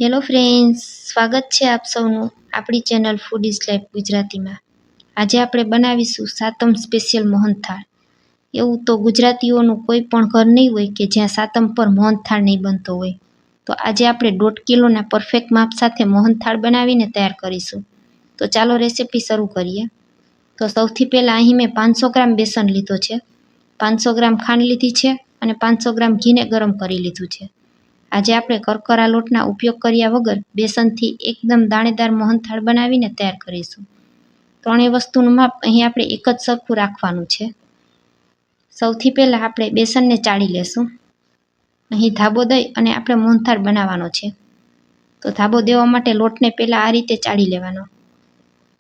Hello friends, સ્વાગત છે આપ સૌનું આપણી ચેનલ ફૂડ ઇઝ લાઈફ ગુજરાતીમાં. આજે આપણે બનાવીશું સાતમ સ્પેશિયલ મોહનથાળ. એવું તો ગુજરાતીઓનું કોઈ પણ ઘર નહીં હોય કે જ્યાં સાતમ પર મોહનથાળ નહીં બનતો હોય. તો આજે આપણે 1.5 કિલોના પરફેક્ટ માપ સાથે મોહનથાળ બનાવીને તૈયાર કરીશું. તો ચાલો રેસીપી શરૂ કરીએ. તો સૌથી પહેલાં અહીં મેં 500 ગ્રામ બેસન લીધો છે, 500 ગ્રામ ખાંડ લીધી છે અને 500 ગ્રામ ઘીને ગરમ કરી લીધું છે. આજે આપણે કરકરા લોટના ઉપયોગ કર્યા વગર બેસનથી એકદમ દાણેદાર મોહનથાળ બનાવીને તૈયાર કરીશું. ત્રણેય વસ્તુનું માપ અહીં આપણે એક જ સરખું રાખવાનું છે. સૌથી પહેલાં આપણે બેસનને ચાળી લેશું. અહીં ધાબો દઈ અને આપણે મોહનથાળ બનાવવાનો છે. તો ધાબો દેવા માટે લોટને પહેલાં આ રીતે ચાળી લેવાનો.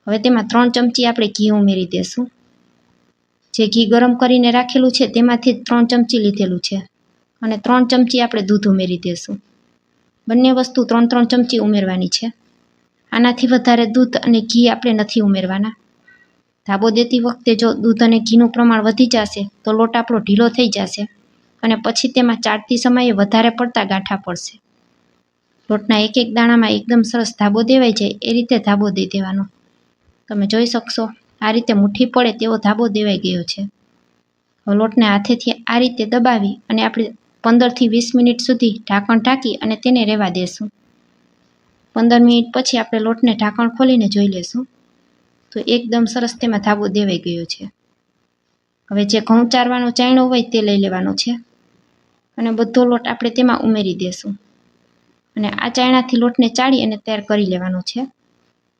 હવે તેમાં 3 ચમચી આપણે ઘી ઉમેરી દઈશું. જે ઘી ગરમ કરીને રાખેલું છે તેમાંથી જ 3 ચમચી લીધેલું છે અને 3 ચમચી આપણે દૂધ ઉમેરી દઈશું. બંને વસ્તુ 3-3 ચમચી ઉમેરવાની છે. આનાથી વધારે દૂધ અને ઘી આપણે નથી ઉમેરવાના. ધાબો દેતી વખતે જો દૂધ અને ઘીનું પ્રમાણ વધી જશે તો લોટ આપણો ઢીલો થઈ જશે અને પછી તેમાં ચાળતી સમયે વધારે પડતા ગાંઠા પડશે. લોટના એક એક દાણામાં એકદમ સરસ ધાબો દેવાઈ જાય એ રીતે ધાબો દઈ દેવાનો. તમે જોઈ શકશો આ રીતે મુઠ્ઠી પડે તેવો ધાબો દેવાઈ ગયો છે. હવે લોટને હાથેથી આ રીતે દબાવી અને આપણે 15 થી 20 મિનિટ સુધી ઢાંકણ ઢાંકી અને તેને રહેવા દેશું. 15 મિનિટ પછી આપણે લોટને ઢાંકણ ખોલીને જોઈ લેશું તો એકદમ સરસ તેમાં ધાબો દેવાઈ ગયો છે. હવે જે ઘઉં ચારવાનો ચાયણો હોય તે લઈ લેવાનો છે અને બધો લોટ આપણે તેમાં ઉમેરી દેશું અને આ ચાયણાથી લોટને ચાળી અને તૈયાર કરી લેવાનો છે.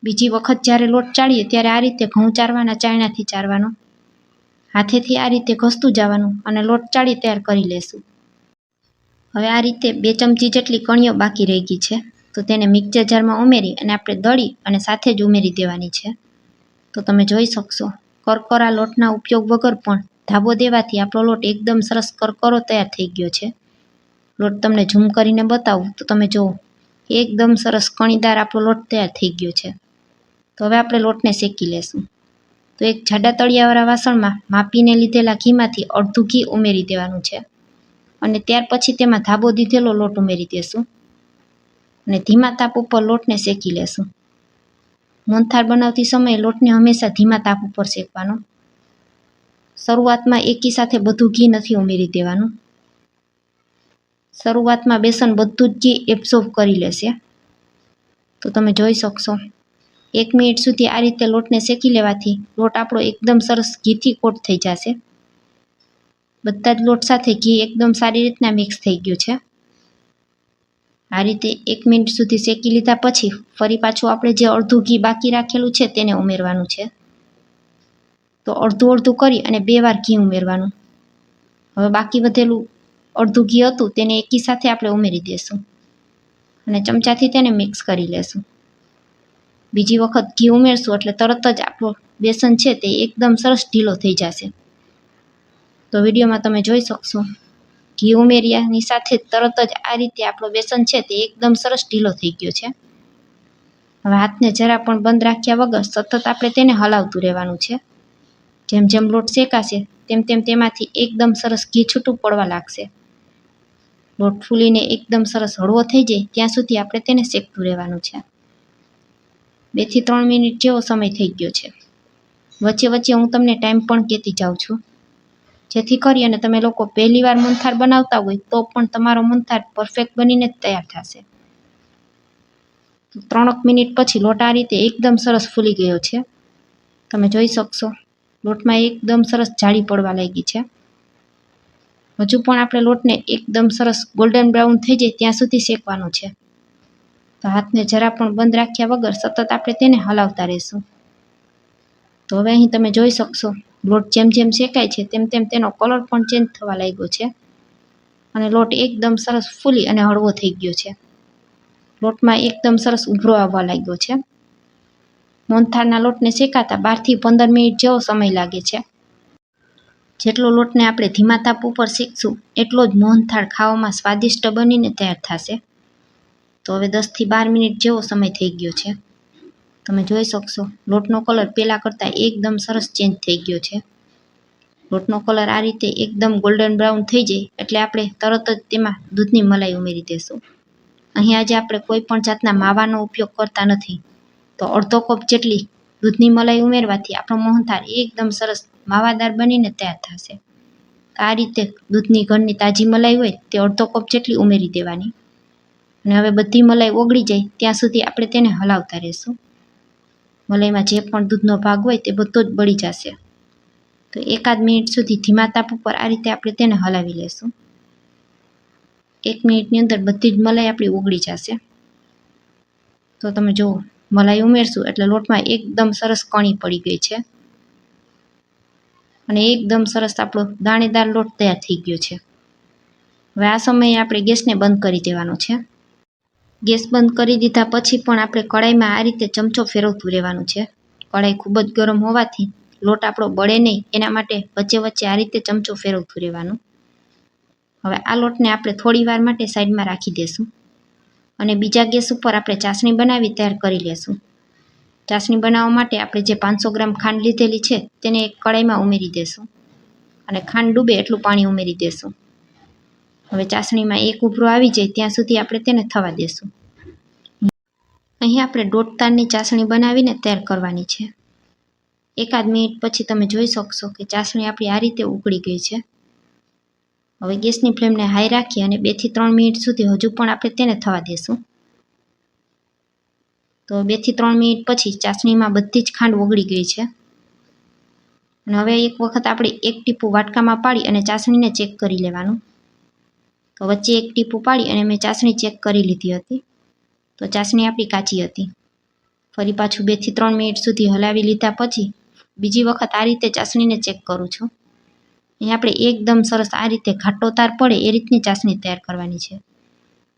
બીજી વખત જ્યારે લોટ ચાળીએ ત્યારે આ રીતે ઘઉં ચારવાના ચાયણાથી ચારવાનો. હાથેથી આ રીતે ઘસતું જવાનું અને લોટ ચાળી તૈયાર કરી લેશું. હવે આ રીતે 2 ચમચી જેટલી કણીઓ બાકી રહી ગઈ છે તો તેને મિક્સર જારમાં ઉમેરી અને આપણે દળી અને સાથે જ ઉમેરી દેવાની છે. તો તમે જોઈ શકશો કરકરા લોટના ઉપયોગ વગર પણ ધાબો દેવાથી આપણો લોટ એકદમ સરસ કરકરો તૈયાર થઈ ગયો છે. લોટ તમને ઝૂમ કરીને બતાવું તો તમે જુઓ એકદમ સરસ કણીદાર આપણો લોટ તૈયાર થઈ ગયો છે. તો હવે આપણે લોટને શેકી લેશું. તો એક જાડા તળિયાવાળા વાસણમાં માપીને લીધેલા ઘીમાંથી અડધું ઘી ઉમેરી દેવાનું છે અને ત્યાર પછી તેમાં ધાબો દીધેલો લોટ ઉમેરી દેશું અને ધીમા તાપ ઉપર લોટને શેકી લેશું. મોહનથાળ બનાવતી સમયે લોટને હંમેશા ધીમા તાપ ઉપર શેકવાનો. શરૂઆતમાં એકી સાથે બધું ઘી નથી ઉમેરી દેવાનું. શરૂઆતમાં બેસન બધું જ ઘી એબ્ઝોર્બ કરી લેશે. તો તમે જોઈ શકશો 1 મિનિટ સુધી આ રીતે લોટને શેકી લેવાથી લોટ આપણો એકદમ સરસ ઘીથી કોટ થઈ જશે. બધા જ લોટ સાથે ઘી એકદમ સારી રીતના મિક્સ થઈ ગયું છે. આ રીતે 1 મિનિટ સુધી શેકી લીધા પછી ફરી પાછું આપણે જે અડધું ઘી બાકી રાખેલું છે તેને ઉમેરવાનું છે. તો અડધું કરી અને 2 વાર ઘી ઉમેરવાનું. હવે બાકી વધેલું અડધું ઘી હતું તેને એકી સાથે આપણે ઉમેરી દઈશું અને ચમચાથી તેને મિક્સ કરી લેશું. બીજી વખત ઘી ઉમેરશું એટલે તરત જ આપણો બેસન છે તે એકદમ સરસ ઢીલો થઈ જશે. તો વિડીયોમાં તમે જોઈ શકશો ઘી ઉમેર્યાની સાથે તરત જ આ રીતે આપણો બેસન છે તે એકદમ સરસ ઢીલો થઈ ગયો છે. હવે હાથને જરા પણ બંધ રાખ્યા વગર સતત આપણે તેને હલાવતું રહેવાનું છે. જેમ જેમ લોટ શેકાશે તેમ તેમ તેમાંથી એકદમ સરસ ઘી છૂટું પડવા લાગશે. લોટ ફૂલીને એકદમ સરસ હળવો થઈ જાય ત્યાં સુધી આપણે તેને શેકતું રહેવાનું છે. 2 થી 3 મિનિટ જેવો સમય થઈ ગયો છે. વચ્ચે વચ્ચે હું તમને ટાઈમ પણ કહેતી જાઉં છું જેથી કરી અને તમે લોકો પહેલીવાર મોહનથાળ બનાવતા હોય તો પણ તમારો મોહનથાળ પરફેક્ટ બનીને જ તૈયાર થશે. 3 મિનિટ પછી લોટ આ રીતે એકદમ સરસ ફૂલી ગયો છે. તમે જોઈ શકશો લોટમાં એકદમ સરસ જાળી પડવા લાગી છે. હજુ પણ આપણે લોટને એકદમ સરસ ગોલ્ડન બ્રાઉન થઈ જાય ત્યાં સુધી શેકવાનો છે. તો હાથને જરા પણ બંધ રાખ્યા વગર સતત આપણે તેને હલાવતા રહેશું. તો હવે અહીં તમે જોઈ શકશો લોટ જેમ જેમ શેકાય છે તેમ તેમ તેનો કલર પણ ચેન્જ થવા લાગ્યો છે અને લોટ એકદમ સરસ ફૂલી અને હળવો થઈ ગયો છે. લોટમાં એકદમ સરસ ઉભરો આવવા લાગ્યો છે. મોહનથાળના લોટને શેકાતા 12 થી 15 મિનિટ જેવો સમય લાગે છે. જેટલો લોટને આપણે ધીમા તાપ ઉપર શેકશું એટલો જ મોહનથાળ ખાવામાં સ્વાદિષ્ટ બનીને તૈયાર થશે. તો હવે 10 થી 12 મિનિટ જેવો સમય થઈ ગયો છે. તમે જોઈ શકશો લોટનો કલર પહેલાં કરતાં એકદમ સરસ ચેન્જ થઈ ગયો છે. લોટનો કલર આ રીતે એકદમ ગોલ્ડન બ્રાઉન થઈ જાય એટલે આપણે તરત જ તેમાં દૂધની મલાઈ ઉમેરી દઈશું. અહીં આજે આપણે કોઈ પણ જાતના માવાનો ઉપયોગ કરતા નથી. તો અડધો કપ જેટલી દૂધની મલાઈ ઉમેરવાથી આપણો મોહનથાળ એકદમ સરસ માવાદાર બનીને તૈયાર થશે. તો આ રીતે દૂધની ઘરની તાજી મલાઈ હોય તે અડધો કપ જેટલી ઉમેરી દેવાની. અને હવે બધી મલાઈ ઓગળી જાય ત્યાં સુધી આપણે તેને હલાવતા રહીશું. મલાઈમાં જે પણ દૂધનો ભાગ હોય તે બધો જ બળી જશે. તો 1 મિનિટ સુધી ધીમા તાપ ઉપર આ રીતે આપણે તેને હલાવી લેશું. 1 મિનિટની અંદર બધી જ મલાઈ આપણી ઓગળી જશે. તો તમે જુઓ, મલાઈ ઉમેરશું એટલે લોટમાં એકદમ સરસ કણી પડી ગઈ છે અને એકદમ સરસ આપણો દાણેદાર લોટ તૈયાર થઈ ગયો છે. હવે આ સમયે આપણે ગેસને બંધ કરી દેવાનો છે. ગેસ બંધ કરી દીધા પછી પણ આપણે કડાઈમાં આ રીતે ચમચો ફેરવતું રહેવાનું છે. કડાઈ ખૂબ જ ગરમ હોવાથી લોટ આપણો બળે નહીં એના માટે વચ્ચે વચ્ચે આ રીતે ચમચો ફેરવતું રહેવાનું. હવે આ લોટને આપણે થોડી વાર માટે સાઈડમાં રાખી દઈશું અને બીજા ગેસ ઉપર આપણે ચાસણી બનાવી તૈયાર કરી લેશું. ચાસણી બનાવવા માટે આપણે જે 500 ગ્રામ ખાંડ લીધેલી છે તેને એક કડાઈમાં ઉમેરી દેશું અને ખાંડ ડૂબે એટલું પાણી ઉમેરી દેશું. હવે ચાસણીમાં એક ઉભરો આવી જાય ત્યાં સુધી આપણે તેને થવા દેશું. અહીં આપણે 1.5 તારની ચાસણી બનાવીને તૈયાર કરવાની છે. 1 મિનિટ પછી તમે જોઈ શકશો કે ચાસણી આપણી આ રીતે ઉકળી ગઈ છે. હવે ગેસની ફ્લેમને હાઈ રાખી અને 2 થી 3 મિનિટ સુધી હજુ પણ આપણે તેને થવા દેશું. તો 2 થી 3 મિનિટ પછી ચાસણીમાં બધી જ ખાંડ ઓગળી ગઈ છે. અને હવે એક વખત આપણે એક ટીપું વાટકામાં પાડી અને ચાસણીને ચેક કરી લેવાનું. તો વચ્ચે એક ટીપું પાડી અને મેં ચાસણી ચેક કરી લીધી હતી. તો ચાસણી આપણી કાચી હતી. ફરી પાછું 2 થી 3 મિનિટ સુધી હલાવી લીધા પછી બીજી વખત આ રીતે ચાસણીને ચેક કરું છું. અહીં આપણે એકદમ સરસ આ રીતે ઘાટો તાર પડે એ રીતની ચાસણી તૈયાર કરવાની છે.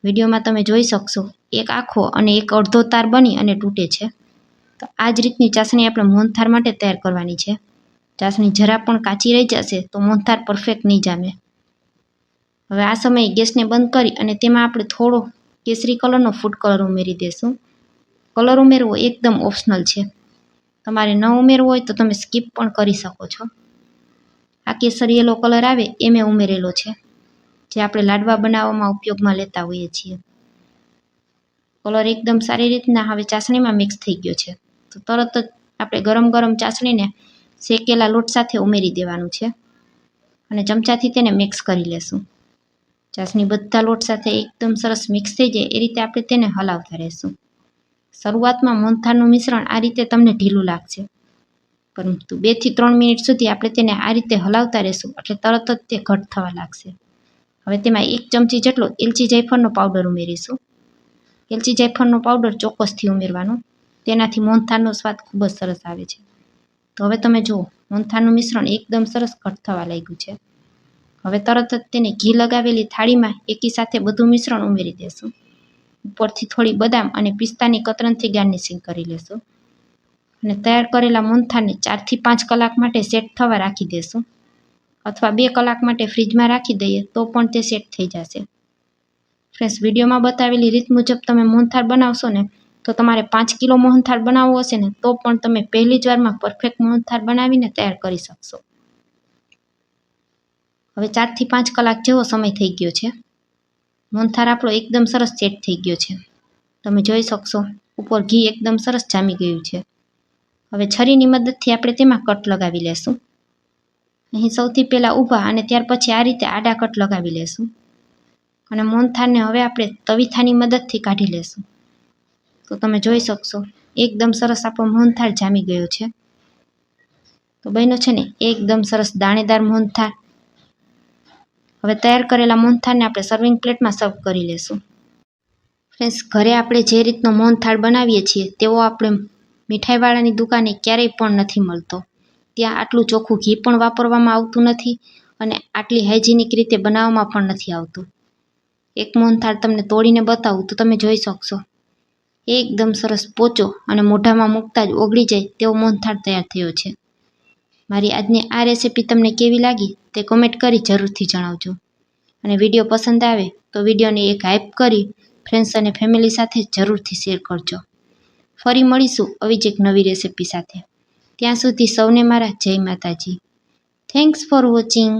વિડીયોમાં તમે જોઈ શકશો એક આખો અને એક અડધો તાર બની અને તૂટે છે. તો આ જ રીતની ચાસણી આપણે મોહનથાળ માટે તૈયાર કરવાની છે. ચાસણી જરા પણ કાચી રહી જશે તો મોહનથાળ પરફેક્ટ નહીં જામે. હવે આ સમયે ગેસને બંધ કરી અને તેમાં આપણે થોડો કેસરી કલરનો ફૂડ કલર ઉમેરી દઈશું. કલર ઉમેરવો એકદમ ઓપ્શનલ છે. તમારે ન ઉમેરવો હોય તો તમે સ્કીપ પણ કરી શકો છો. આ કેસરી યલો કલર આવે એ મેં ઉમેરેલો છે, જે આપણે લાડવા બનાવવામાં ઉપયોગમાં લેતા હોઈએ છીએ. કલર એકદમ સારી રીતના હવે ચાસણીમાં મિક્સ થઈ ગયો છે. તો તરત જ આપણે ગરમ ગરમ ચાસણીને શેકેલા લોટ સાથે ઉમેરી દેવાનું છે અને ચમચાથી તેને મિક્સ કરી લેશું. ચાસણી બધા લોટ સાથે એકદમ સરસ મિક્સ થઈ જાય એ રીતે આપણે તેને હલાવતા રહેશું. શરૂઆતમાં મોહનથાળનું મિશ્રણ આ રીતે તમને ઢીલું લાગશે, પરંતુ 2 થી 3 મિનિટ સુધી આપણે તેને આ રીતે હલાવતા રહેશું એટલે તરત જ તે ઘટ થવા લાગશે. હવે તેમાં 1 ચમચી જેટલો એલચી જાયફળનો પાવડર ઉમેરીશું. એલચી જાયફળનો પાવડર ચોક્કસથી ઉમેરવાનો, તેનાથી મોહનથાળનો સ્વાદ ખૂબ જ સરસ આવે છે. તો હવે તમે જુઓ, મોહનથાળનું મિશ્રણ એકદમ સરસ ઘટ થવા લાગ્યું છે. હવે તરત જ તેને ઘી લગાવેલી થાળીમાં એકી સાથે બધું મિશ્રણ ઉમેરી દેશું. ઉપરથી થોડી બદામ અને પિસ્તાની કતરનથી ગાર્નિશિંગ કરી લેશું અને તૈયાર કરેલા મોહનથાળને 4 થી 5 કલાક માટે સેટ થવા રાખી દેશું, અથવા 2 કલાક માટે ફ્રીજમાં રાખી દઈએ તો પણ તે સેટ થઈ જશે. ફ્રેન્ડ્સ, વિડીયોમાં બતાવેલી રીત મુજબ તમે મોહનથાળ બનાવશો ને તો તમારે 5 કિલો મોહનથાળ બનાવવો હશે ને તો પણ તમે પહેલી જ વારમાં પરફેક્ટ મોહનથાળ બનાવીને તૈયાર કરી શકશો. હવે 4 થી 5 કલાક જેવો સમય થઈ ગયો છે. મોહનથાળ આપણો એકદમ સરસ સેટ થઈ ગયો છે. તમે જોઈ શકશો ઉપર ઘી એકદમ સરસ જામી ગયું છે. હવે છરીની મદદથી આપણે તેમાં કટ લગાવી લેશું. અહીં સૌથી પહેલાં ઊભા અને ત્યાર પછી આ રીતે આડા કટ લગાવી લેશું અને મોહનથાળને હવે આપણે તવીથાની મદદથી કાઢી લેશું. તો તમે જોઈ શકશો એકદમ સરસ આપણો મોહનથાળ જામી ગયો છે. તો બન્યો છે ને એકદમ સરસ દાણેદાર મોહનથાળ. હવે તૈયાર કરેલા મોહનથાળને આપણે સર્વિંગ પ્લેટમાં સર્વ કરી લેશું. ફ્રેન્ડ્સ, ઘરે આપણે જે રીતનો મોહનથાળ બનાવીએ છીએ તેવો આપણે મીઠાઈવાળાની દુકાને ક્યારેય પણ નથી મળતો. ત્યાં આટલું ચોખ્ખું ઘી પણ વાપરવામાં આવતું નથી અને આટલી હાઇજેનિક રીતે બનાવવામાં પણ નથી આવતું. એક મોહનથાળ તમને તોડીને બતાવું તો તમે જોઈ શકશો એકદમ સરસ પોચો અને મોઢામાં મૂકતા જ ઓગળી જાય તેવો મોહનથાળ તૈયાર થયો છે. મારી આજની આ રેસીપી તમને કેવી લાગી તે કમેન્ટ કરી જરૂરથી જણાવજો અને વિડીયો પસંદ આવે તો વિડીયોને એક હાઇપ કરી ફ્રેન્ડ્સ અને ફેમિલી સાથે જરૂરથી શેર કરજો. ફરી મળીશું આવી જ એક નવી રેસીપી સાથે. ત્યાં સુધી સૌને મારા જય માતાજી. Thanks for watching.